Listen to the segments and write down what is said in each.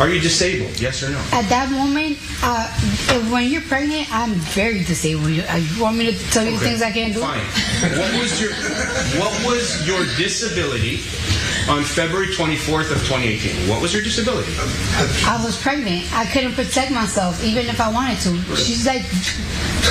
Are you disabled? Yes or no? At that moment, when you're pregnant, I'm very disabled. You want me to tell you the things I can't do? Fine. What was your disability on February 24th of 2018? What was your disability? I was pregnant. I couldn't protect myself, even if I wanted to. She's like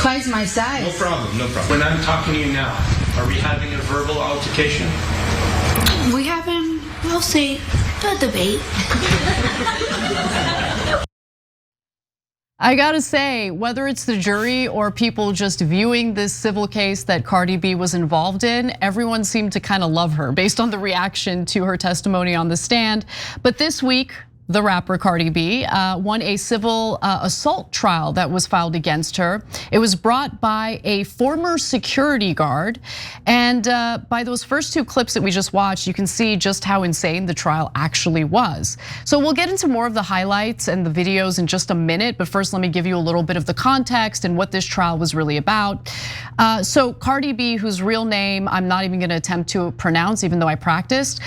twice my size. No problem, no problem. When I'm talking to you now, are we having a verbal altercation? We having, we'll see, a debate. I gotta say, whether it's the jury or people just viewing this civil case that Cardi B was involved in, everyone seemed to kind of love her based on the reaction to her testimony on the stand. But this week, the rapper Cardi B won a civil assault trial that was filed against her. It was brought by a former security guard. And by those first two clips that we just watched, you can see just how insane the trial actually was. So we'll get into more of the highlights and the videos in just a minute. But first, let me give you a little bit of the context and what this trial was really about. So Cardi B, whose real name I'm not even gonna attempt to pronounce, even though I practiced,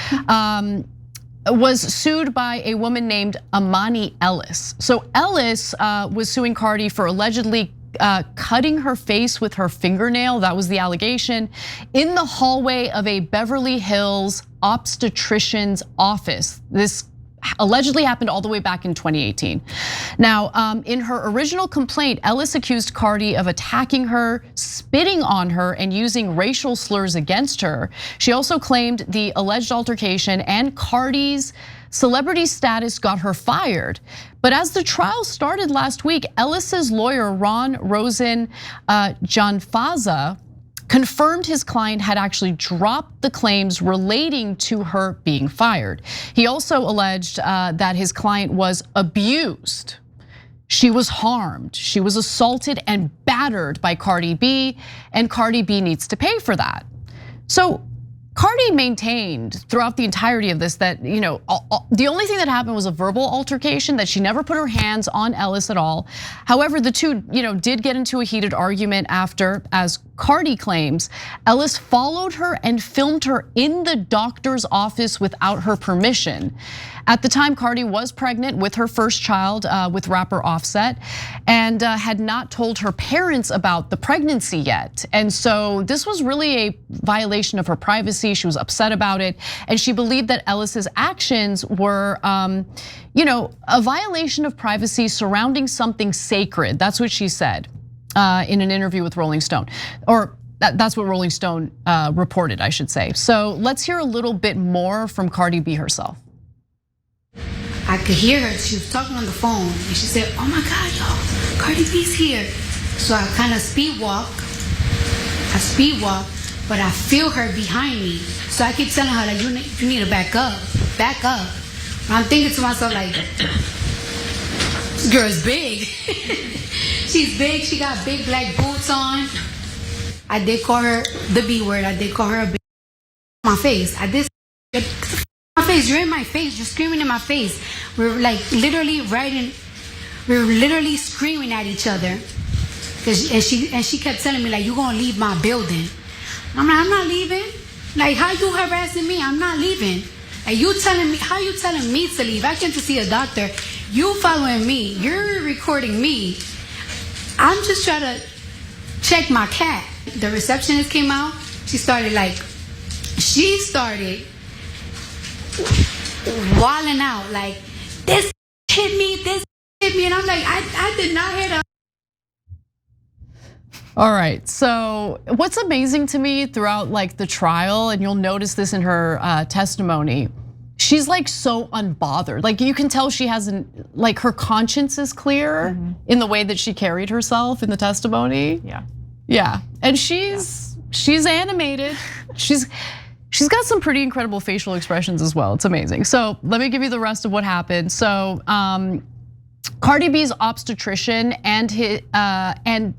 was sued by a woman named Amani Ellis. So Ellis was suing Cardi for allegedly cutting her face with her fingernail, that was the allegation, in the hallway of a Beverly Hills obstetrician's office. This allegedly happened all the way back in 2018. Now, in her original complaint, Ellis accused Cardi of attacking her, spitting on her, and using racial slurs against her. She also claimed the alleged altercation and Cardi's celebrity status got her fired. But as the trial started last week, Ellis's lawyer, Ron Rosen Janfaza, confirmed his client had actually dropped the claims relating to her being fired. He also alleged that his client was abused. She was harmed, she was assaulted and battered by Cardi B, and Cardi B needs to pay for that. So Cardi maintained throughout the entirety of this that the only thing that happened was a verbal altercation, that she never put her hands on Ellis at all. However, the two did get into a heated argument after, as Cardi claims, Ellis followed her and filmed her in the doctor's office without her permission. At the time, Cardi was pregnant with her first child with rapper Offset and had not told her parents about the pregnancy yet. And so this was really a violation of her privacy. She was upset about it. And she believed that Ellis's actions were a violation of privacy surrounding something sacred. That's what she said in an interview with Rolling Stone. Or that's what Rolling Stone reported, I should say. So let's hear a little bit more from Cardi B herself. I could hear her, she was talking on the phone, and she said, oh my God, y'all, Cardi B's here. So I kind of speed walk, but I feel her behind me. So I keep telling her, like, you need to back up. And I'm thinking to myself, like, this girl is big. She's big, she got big black boots on. I did call her the B word, I did call her a bitch. My face, I did my face, you're in my face, you're screaming in my face. We're like literally we're literally screaming at each other. And she kept telling me, like, you gonna leave my building. I'm like, I'm not leaving. Like, how you harassing me? I'm not leaving. And you telling me, how you telling me to leave? I came to see a doctor. You following me, you're recording me. I'm just trying to check my cat. The receptionist came out, she started wilding out, like, this hit me, and I'm like, I did not hit her. All right, so what's amazing to me throughout like the trial, and you'll notice this in her testimony, she's like so unbothered. Like you can tell she hasn't, like her conscience is clear in the way that she carried herself in the testimony. Yeah, and she's animated. She's got some pretty incredible facial expressions as well. It's amazing. So let me give you the rest of what happened. So Cardi B's obstetrician and the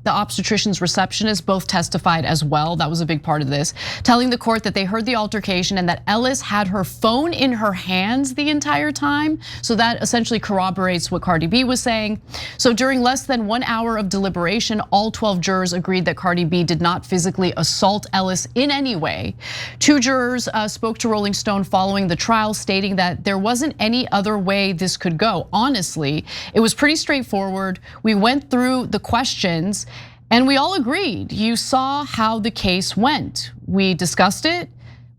obstetrician's receptionist both testified as well. That was a big part of this, telling the court that they heard the altercation and that Ellis had her phone in her hands the entire time. So that essentially corroborates what Cardi B was saying. So during less than 1 hour of deliberation, all 12 jurors agreed that Cardi B did not physically assault Ellis in any way. 2 jurors spoke to Rolling Stone following the trial, stating that there wasn't any other way this could go. Honestly, it was pretty straightforward. We went through the questions and we all agreed. You saw how the case went. We discussed it.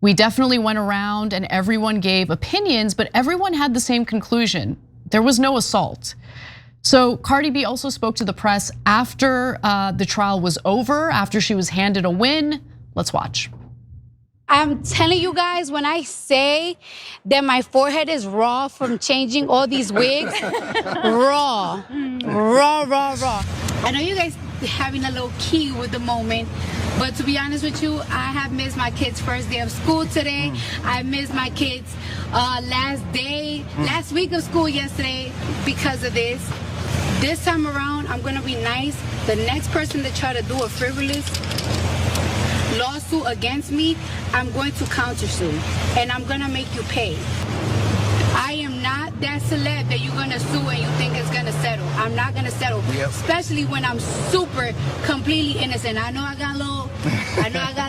We definitely went around and everyone gave opinions, but everyone had the same conclusion. There was no assault. So Cardi B also spoke to the press after the trial was over, after she was handed a win. Let's watch. I'm telling you guys, when I say that my forehead is raw from changing all these wigs, raw. I know you guys having a little key with the moment, but to be honest with you, I have missed my kids' first day of school today. I missed my kids' last week of school yesterday because of this. This time around, I'm gonna be nice. The next person that try to do a frivolous lawsuit against me, I'm going to countersue and I'm gonna make you pay. I am not that celeb that you're gonna sue and you think it's gonna settle. I'm not gonna settle, especially when I'm super completely innocent. I know I got a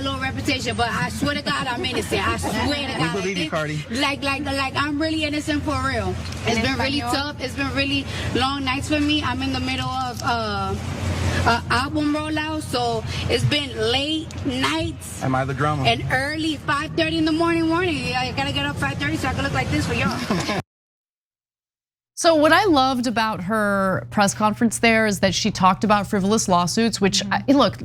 little reputation, but I swear to God I'm innocent. I swear to God. We believe you, Cardi. Like I'm really innocent for real. It's been really tough. It's been really long nights for me. I'm in the middle of album rollout, so it's been late nights. Am I the drama? And early 5:30 in the morning. I gotta get up 5:30 so I can look like this for y'all. So what I loved about her press conference there is that she talked about frivolous lawsuits, which look,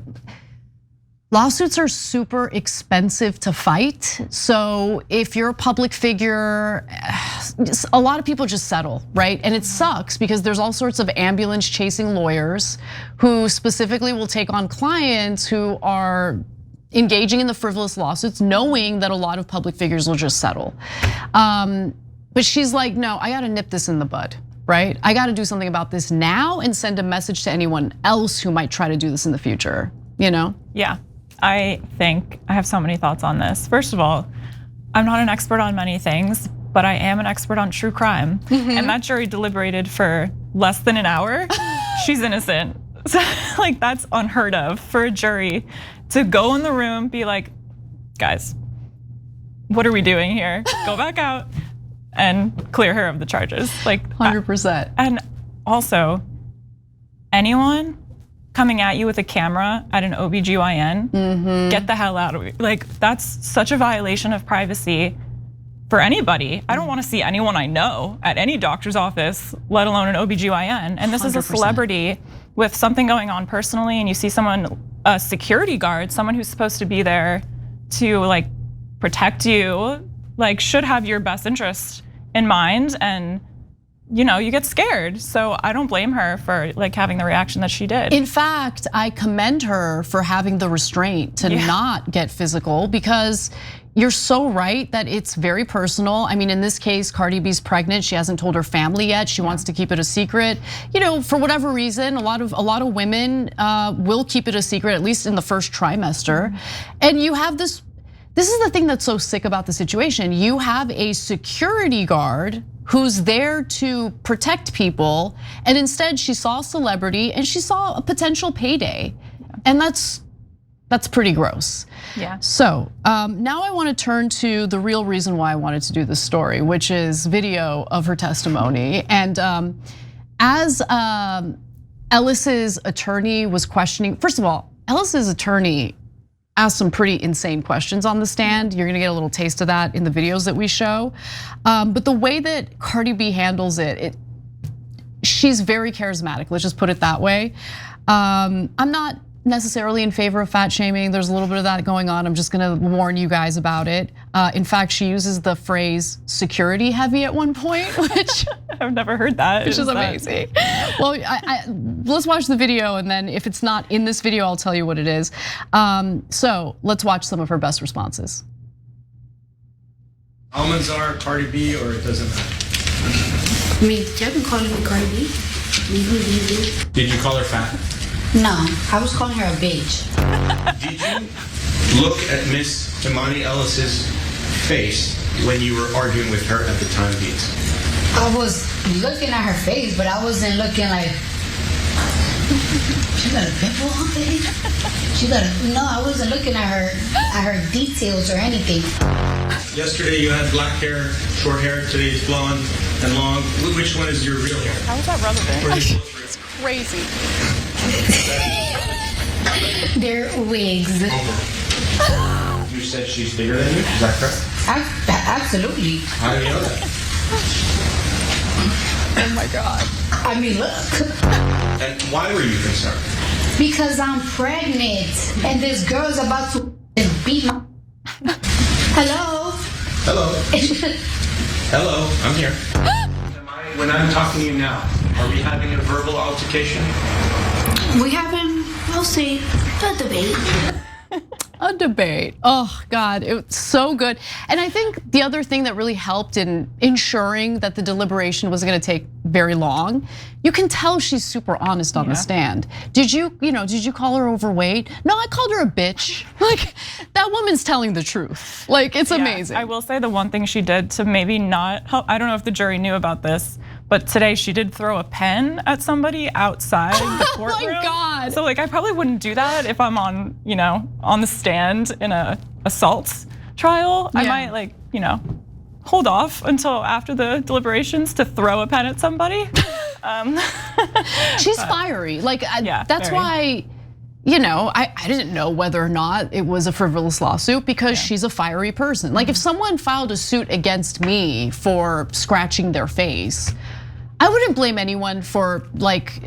lawsuits are super expensive to fight. So if you're a public figure, a lot of people just settle, right? And it sucks because there's all sorts of ambulance chasing lawyers who specifically will take on clients who are engaging in the frivolous lawsuits, knowing that a lot of public figures will just settle. But she's like, no, I gotta nip this in the bud, right? I gotta do something about this now and send a message to anyone else who might try to do this in the future, you know? Yeah, I think I have so many thoughts on this. First of all, I'm not an expert on many things, but I am an expert on true crime. And that jury deliberated for less than an hour. She's innocent. So like that's unheard of for a jury to go in the room, be like, guys, what are we doing here? Go back out and clear her of the charges. Like 100%. And also, anyone coming at you with a camera at an OBGYN, get the hell out of me. Like that's such a violation of privacy for anybody. I don't wanna see anyone I know at any doctor's office, let alone an OBGYN. And this 100%. Is a celebrity with something going on personally, and you see someone, a security guard, someone who's supposed to be there to like protect you, like should have your best interest in mind, and you know, you get scared. So I don't blame her for like having the reaction that she did. In fact, I commend her for having the restraint to not get physical, because you're so right that it's very personal. I mean, in this case, Cardi B's pregnant. She hasn't told her family yet. She wants to keep it a secret. You know, for whatever reason, a lot of women will keep it a secret, at least in the first trimester. And you have this. This is the thing that's so sick about the situation. You have a security guard who's there to protect people, and instead she saw a celebrity and she saw a potential payday, and that's pretty gross. Yeah. So now I want to turn to the real reason why I wanted to do this story, which is video of her testimony. And as Ellis's attorney was questioning, first of all, Ellis's attorney asked some pretty insane questions on the stand. You're gonna get a little taste of that in the videos that we show. But the way that Cardi B handles it, she's very charismatic, let's just put it that way. I'm not necessarily in favor of fat shaming. There's a little bit of that going on. I'm just gonna warn you guys about it. In fact, she uses the phrase security heavy at one point, which I've never heard that. Which is amazing. Well, let's watch the video, and then if it's not in this video, I'll tell you what it is. So let's watch some of her best responses. Almonds are Cardi B, or it doesn't matter? I mean, y'all been calling me Cardi B. Did you call her fat? No, I was calling her a bitch. Did you look at Miss Imani Ellis's face when you were arguing with her at the time, Beats? I was looking at her face, but I wasn't looking like, she got a pimple on it? No, I wasn't looking at her details or anything. Yesterday you had black hair, short hair. Today it's blonde and long. Which one is your real hair? How is that relevant? Or is it It's crazy. They're wigs. You said she's bigger than you? Is that correct? Absolutely. How do you know that? Oh my God. I mean, look. And why were you concerned? Because I'm pregnant and this girl's about to beat my... Hello? Hello. Hello, I'm here. When I'm talking to you now, are we having a verbal altercation? We having, we'll see, a debate. A debate. Oh God, it's so good. And I think the other thing that really helped in ensuring that the deliberation was gonna take very long, you can tell she's super honest on the stand. Did you call her overweight? No, I called her a bitch. Like, that woman's telling the truth. Like, it's amazing. I will say the one thing she did to maybe not help, I don't know if the jury knew about this, but today she did throw a pen at somebody outside the courtroom. Oh my God. So like, I probably wouldn't do that if I'm on, on the stand in a assault trial. I might like, hold off until after the deliberations to throw a pen at somebody. She's fiery. Like, that's very. why, I didn't know whether or not it was a frivolous lawsuit because she's a fiery person. Like, if someone filed a suit against me for scratching their face, I wouldn't blame anyone for like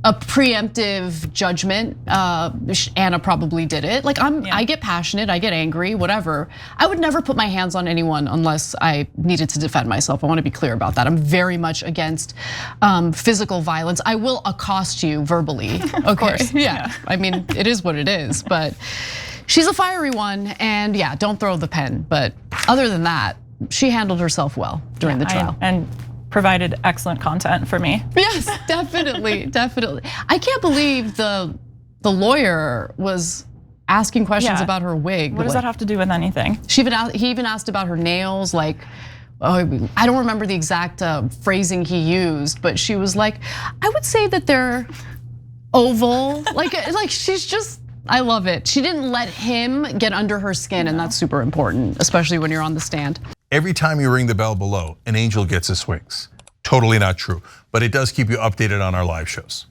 a preemptive judgment. Anna probably did it. Like, I get passionate, I get angry, whatever. I would never put my hands on anyone unless I needed to defend myself. I want to be clear about that. I'm very much against physical violence. I will accost you verbally. Okay, of course. Yeah. I mean, it is what it is, but she's a fiery one, and yeah, don't throw the pen. But other than that, she handled herself well during the trial. And provided excellent content for me. Yes, definitely, definitely. I can't believe the lawyer was asking questions about her wig. What does that have to do with anything? He even asked about her nails. Like, I don't remember the exact phrasing he used, but she was like, I would say that they're oval. like she's just, I love it. She didn't let him get under her skin, and that's super important, especially when you're on the stand. Every time you ring the bell below, an angel gets his wings. Totally not true, but it does keep you updated on our live shows.